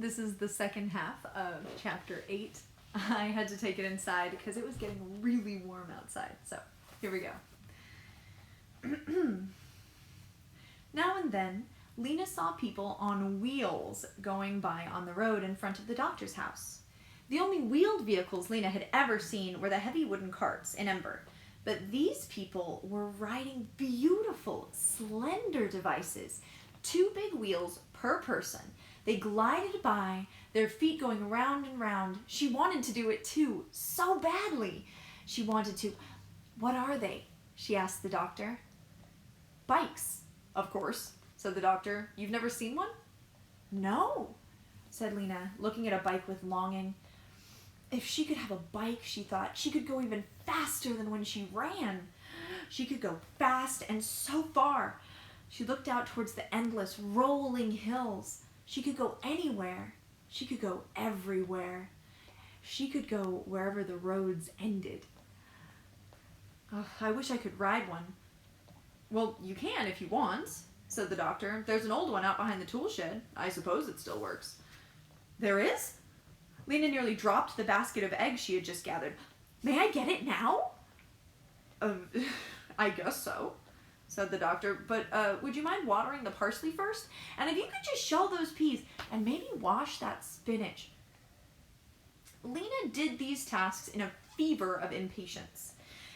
This is the second half of chapter 8. I had to take it inside because it was getting really warm outside. So, here we go. Now and then, Lena saw people on wheels going by on the road in front of the doctor's house. The only wheeled vehicles Lena had ever seen were the heavy wooden carts in Ember. But these people were riding beautiful, slender devices, 2 big wheels per person. They glided by, their feet going round and round. She wanted to do it too, so badly. She wanted to. What are they? She asked the doctor. Bikes, of course, said the doctor. You've never seen one? No, said Lena, looking at a bike with longing. If she could have a bike, she thought, she could go even faster than when she ran. She could go fast and so far. She looked out towards the endless rolling hills. She could go anywhere. She could go everywhere. She could go wherever the roads ended. Oh, I wish I could ride one. Well, you can if you want, said the doctor. There's an old one out behind the tool shed. I suppose it still works. There is? Lena nearly dropped the basket of eggs she had just gathered. May I get it now? I guess so, said the doctor. But would you mind watering the parsley first? And if you could just shell those peas and maybe wash that spinach. Lena did these tasks in a fever of impatience.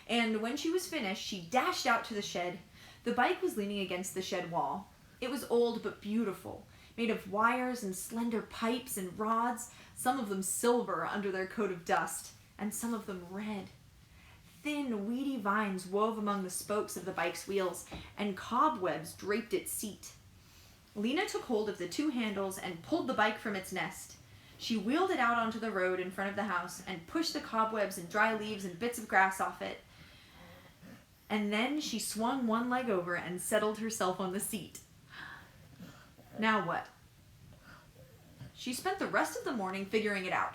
And when she was finished, she dashed out to the shed. The bike was leaning against the shed wall. It was old but beautiful, made of wires and slender pipes and rods, some of them silver under their coat of dust, and some of them red. Thin, weedy vines wove among the spokes of the bike's wheels, and cobwebs draped its seat. Lena took hold of the 2 handles and pulled the bike from its nest. She wheeled it out onto the road in front of the house and pushed the cobwebs and dry leaves and bits of grass off it. And then she swung one leg over and settled herself on the seat. Now what? She spent the rest of the morning figuring it out.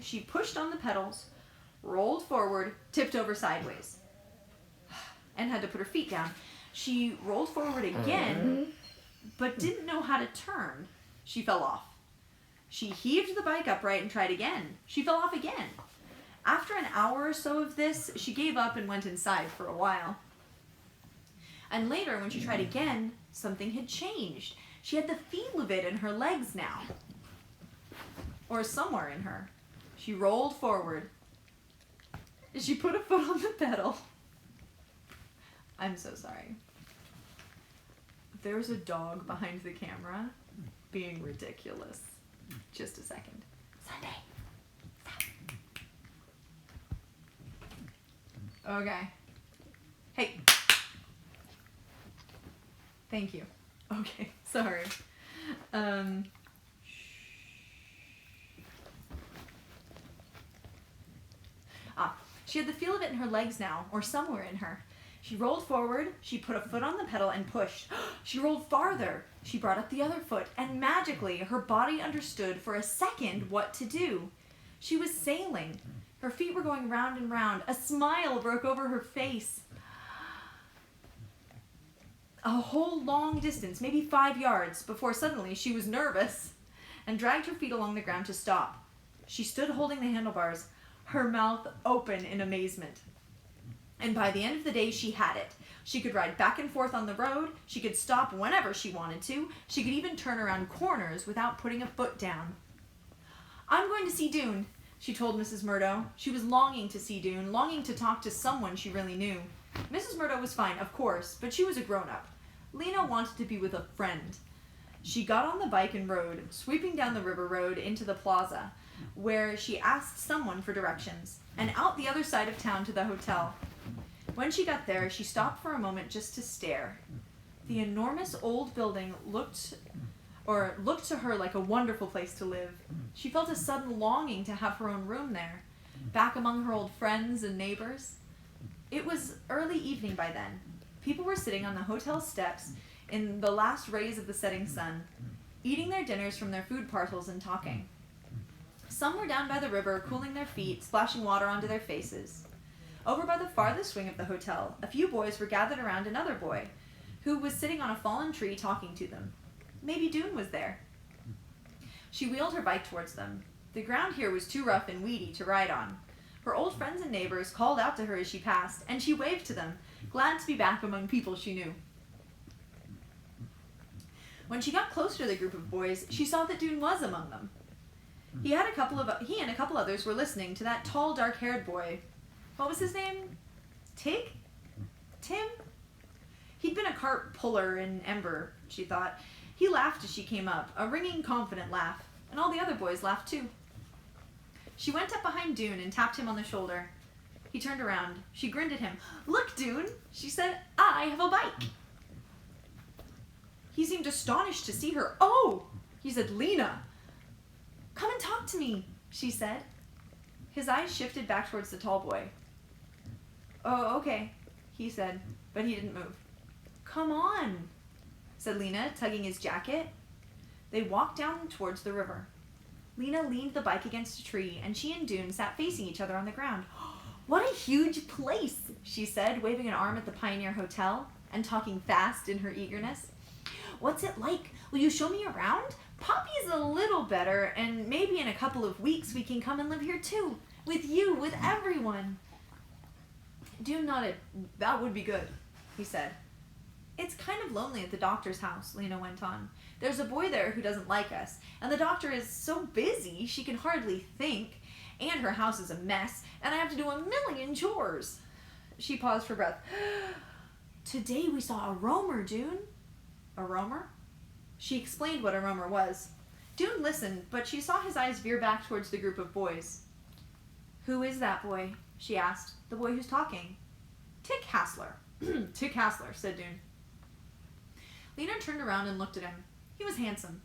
She pushed on the pedals, rolled forward, tipped over sideways, and had to put her feet down. She rolled forward again, but didn't know how to turn. She fell off. She heaved the bike upright and tried again. She fell off again. After an hour or so of this, she gave up and went inside for a while. And later, when she tried again, something had changed. She had the feel of it in her legs now. Or somewhere in her. She rolled forward. She put a foot on the pedal. I'm so sorry. There's a dog behind the camera being ridiculous. Just a second. Sunday. Stop. Okay. Hey. Thank you. Okay, sorry. She had the feel of it in her legs now, or somewhere in her. She rolled forward, she put a foot on the pedal and pushed. She rolled farther. She brought up the other foot, and magically, her body understood for a second what to do. She was sailing. Her feet were going round and round. A smile broke over her face. A whole long distance, maybe 5 yards, before suddenly she was nervous and dragged her feet along the ground to stop. She stood holding the handlebars, her mouth open in amazement. And by the end of the day, she had it. She could ride back and forth on the road. She could stop whenever she wanted to. She could even turn around corners without putting a foot down. I'm going to see Dune, she told Mrs. Murdo. She was longing to see Dune, longing to talk to someone she really knew. Mrs. Murdo was fine, of course, but she was a grown-up. Lena wanted to be with a friend. She got on the bike and rode, sweeping down the river road into the plaza, where she asked someone for directions, and out the other side of town to the hotel. When she got there, she stopped for a moment just to stare. The enormous old building looked to her like a wonderful place to live. She felt a sudden longing to have her own room there, back among her old friends and neighbors. It was early evening by then. People were sitting on the hotel steps in the last rays of the setting sun, eating their dinners from their food parcels and talking. Some were down by the river, cooling their feet, splashing water onto their faces. Over by the farthest wing of the hotel, a few boys were gathered around another boy, who was sitting on a fallen tree talking to them. Maybe Dune was there. She wheeled her bike towards them. The ground here was too rough and weedy to ride on. Her old friends and neighbors called out to her as she passed, and she waved to them, glad to be back among people she knew. When she got closer to the group of boys, she saw that Dune was among them. He and a couple others were listening to that tall, dark-haired boy. What was his name? Tig? Tim? He'd been a cart puller in Ember, she thought. He laughed as she came up, a ringing, confident laugh, and all the other boys laughed too. She went up behind Dune and tapped him on the shoulder. He turned around. She grinned at him. "Look, Dune," she said, "I have a bike." He seemed astonished to see her. "Oh," he said, "Lena." "Come and talk to me," she said. His eyes shifted back towards the tall boy. "Oh, okay," he said, but he didn't move. "Come on," said Lena, tugging his jacket. They walked down towards the river. Lena leaned the bike against a tree, and she and Dune sat facing each other on the ground. "What a huge place," she said, waving an arm at the Pioneer Hotel and talking fast in her eagerness. "What's it like? Will you show me around? Poppy's a little better, and maybe in a couple of weeks we can come and live here too. With you, with everyone." Dune nodded. "That would be good," he said. "It's kind of lonely at the doctor's house," Lena went on. "There's a boy there who doesn't like us, and the doctor is so busy she can hardly think, and her house is a mess, and I have to do a million chores." She paused for breath. "Today we saw a roamer, Dune." "A roamer?" She explained what a roamer was. Dune listened, but she saw his eyes veer back towards the group of boys. "Who is that boy?" she asked. "The boy who's talking." "Tig Hassler." "Tig Hassler," said Dune. Lena turned around and looked at him. He was handsome,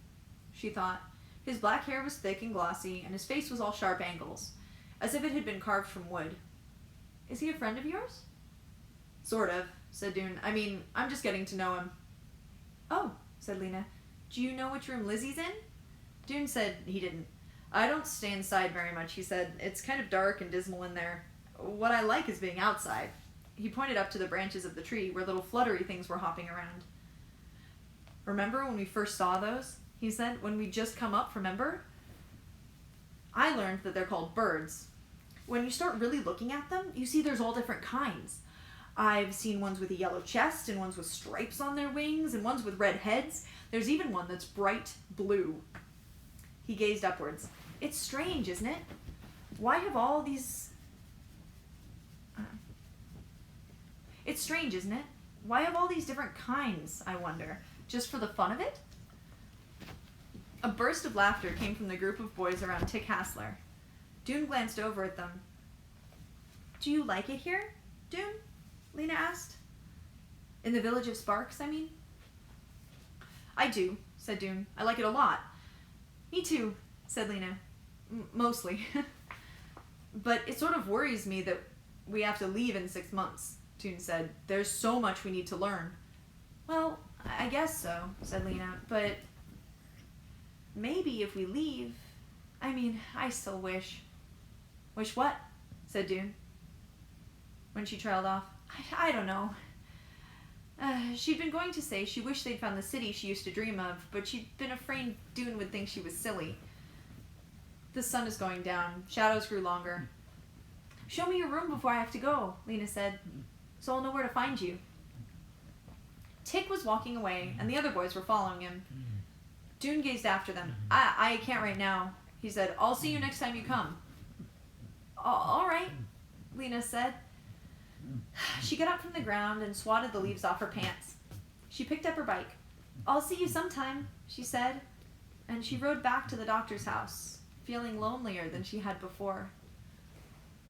she thought. His black hair was thick and glossy, and his face was all sharp angles, as if it had been carved from wood. "Is he a friend of yours?" "Sort of," said Dune. "I mean, I'm just getting to know him." "Oh," said Lena. "Do you know which room Lizzie's in?" Dune said he didn't. "I don't stay inside very much," he said. "It's kind of dark and dismal in there. What I like is being outside." He pointed up to the branches of the tree where little fluttery things were hopping around. "Remember when we first saw those?" he said. "When we just come up from Ember? I learned that they're called birds. When you start really looking at them, you see there's all different kinds. I've seen ones with a yellow chest, and ones with stripes on their wings, and ones with red heads. There's even one that's bright blue." He gazed upwards. "It's strange, isn't it? Why have all these... It's strange, isn't it? Why have all these different kinds, I wonder? Just for the fun of it?" A burst of laughter came from the group of boys around Tig Hassler. Dune glanced over at them. "Do you like it here, Dune?" Lena asked. "In the village of Sparks, I mean?" "I do," said Dune. "I like it a lot." "Me too," said Lena. "Mostly." "But it sort of worries me that we have to leave in 6 months," Dune said. "There's so much we need to learn." "Well, I guess so," said Lena, "but maybe if we leave... I mean, I still wish..." "Wish what?" said Dune, when she trailed off. I don't know. She'd been going to say she wished they'd found the city she used to dream of, but she'd been afraid Dune would think she was silly. The sun is going down. Shadows grew longer. "Show me your room before I have to go," Lena said, "so I'll know where to find you." Tig was walking away, and the other boys were following him. Dune gazed after them. I can't right now," he said. "I'll see you next time you come." All right," Lena said. She got up from the ground and swatted the leaves off her pants. She picked up her bike. "I'll see you sometime," she said, and she rode back to the doctor's house, feeling lonelier than she had before.